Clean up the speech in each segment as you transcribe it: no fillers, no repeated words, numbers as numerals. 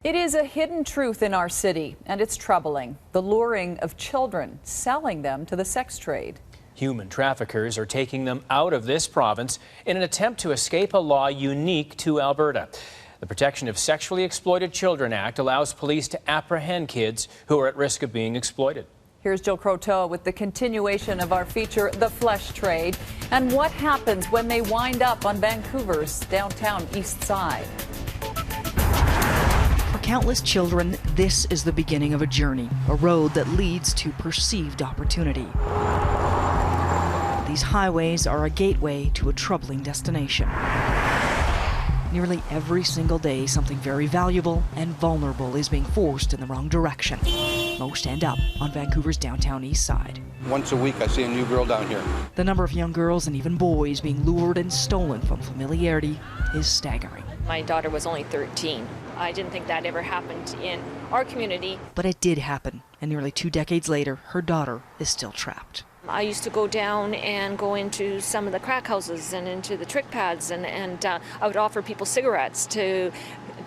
It is a hidden truth in our city, and it's troubling. The luring of children, selling them to the sex trade. Human traffickers are taking them out of this province in an attempt to escape a law unique to Alberta. The Protection of Sexually Exploited Children Act allows police to apprehend kids who are at risk of being exploited. Here's Jill Croteau with the continuation of our feature, The Flesh Trade, and what happens when they wind up on Vancouver's downtown east side. For countless children, this is the beginning of a journey, a road that leads to perceived opportunity. These highways are a gateway to a troubling destination. Nearly every single day, something very valuable and vulnerable is being forced in the wrong direction. Most end up on Vancouver's downtown east side. Once a week, I see a new girl down here. The number of young girls and even boys being lured and stolen from familiarity is staggering. My daughter was only 13. I didn't think that ever happened in our community. But it did happen, and nearly 2 decades later, her daughter is still trapped. I used to go down and go into some of the crack houses and into the trick pads, and I would offer people cigarettes to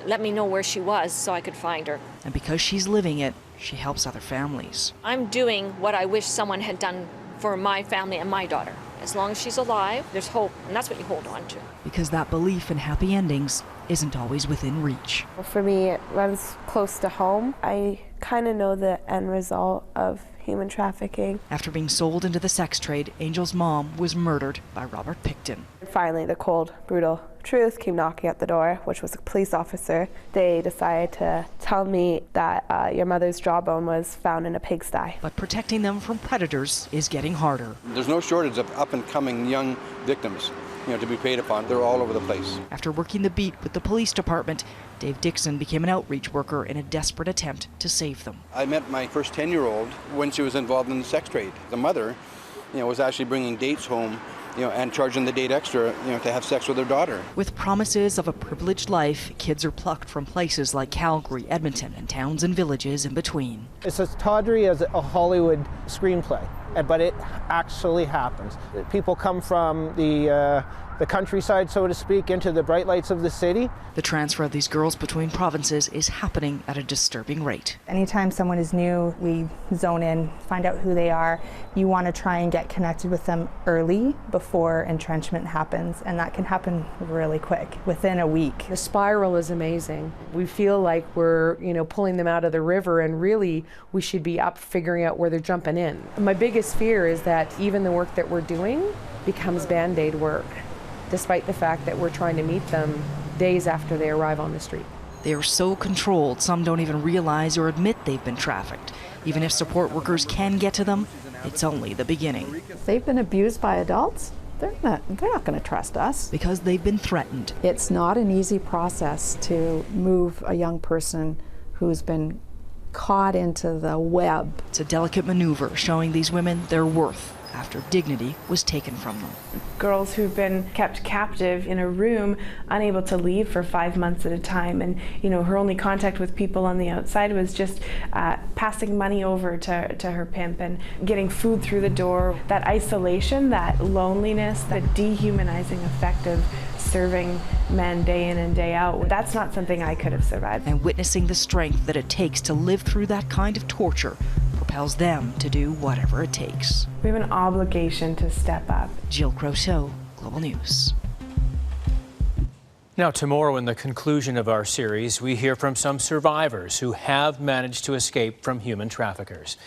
let me know where she was so I could find her. And because she's living it, she helps other families. I'm doing what I wish someone had done for my family and my daughter. As long as she's alive, there's hope, and that's what you hold on to. Because that belief in happy endings isn't always within reach. For me, it runs close to home. I kind of know the end result of human trafficking. After being sold into the sex trade, Angel's mom was murdered by Robert Picton. Finally, the cold, brutal truth came knocking at the door, which was a police officer. They decided to tell me that your mother's jawbone was found in a pigsty. But protecting them from predators is getting harder. There's no shortage of up-and-coming young victims, to be preyed upon. They're all over the place. After working the beat with the police department, Dave Dixon became an outreach worker in a desperate attempt to save them. I met my first 10-year-old when she was involved in the sex trade. The mother, was actually bringing dates home, and charging the date extra, to have sex with her daughter. With promises of a privileged life, kids are plucked from places like Calgary, Edmonton, and towns and villages in between. It's as tawdry as a Hollywood screenplay, but it actually happens. People come from the countryside, so to speak, into the bright lights of the city. The transfer of these girls between provinces is happening at a disturbing rate. Anytime someone is new, we zone in, find out who they are. You want to try and get connected with them early before entrenchment happens, and that can happen really quick, within a week. The spiral is amazing. We feel like we're, pulling them out of the river, and really we should be up figuring out where they're jumping in. My biggest fear is that even the work that we're doing becomes Band-Aid work, despite the fact that we're trying to meet them days after they arrive on the street. They are so controlled, some don't even realize or admit they've been trafficked. Even if support workers can get to them, it's only the beginning. If they've been abused by adults, they're not going to trust us. Because they've been threatened. It's not an easy process to move a young person who's been caught into the web. It's a delicate maneuver showing these women their worth after dignity was taken from them. Girls who've been kept captive in a room, unable to leave for 5 months at a time, and her only contact with people on the outside was just passing money over to her pimp and getting food through the door. That isolation, that loneliness, the dehumanizing effect of serving men day in and day out, that's not something I could have survived. And witnessing the strength that it takes to live through that kind of torture propels them to do whatever it takes. We have an obligation to step up. Jill Croteau, Global News. Now, tomorrow, in the conclusion of our series, we hear from some survivors who have managed to escape from human traffickers.